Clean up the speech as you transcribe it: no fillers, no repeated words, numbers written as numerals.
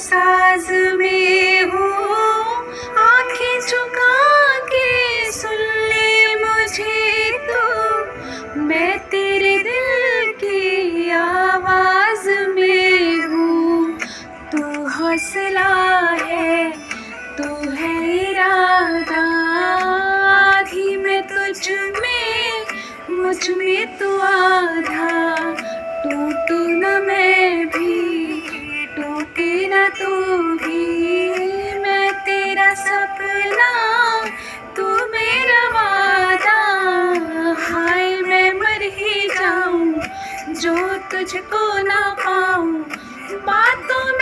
साज में हूँ, आंखें झुका के सुन ले मुझे तो, मैं तेरे दिल की आवाज में हूँ। तू हौसला है, तू है इरादा, आधी मैं तुझ में, मुझ में तू आधा। टूटू न मैं भी, टूटे न तू भी, मैं तेरा सपना, तू मेरा वादा। हाय मैं मर ही जाऊं जो तुझको ना पाऊं, बातों में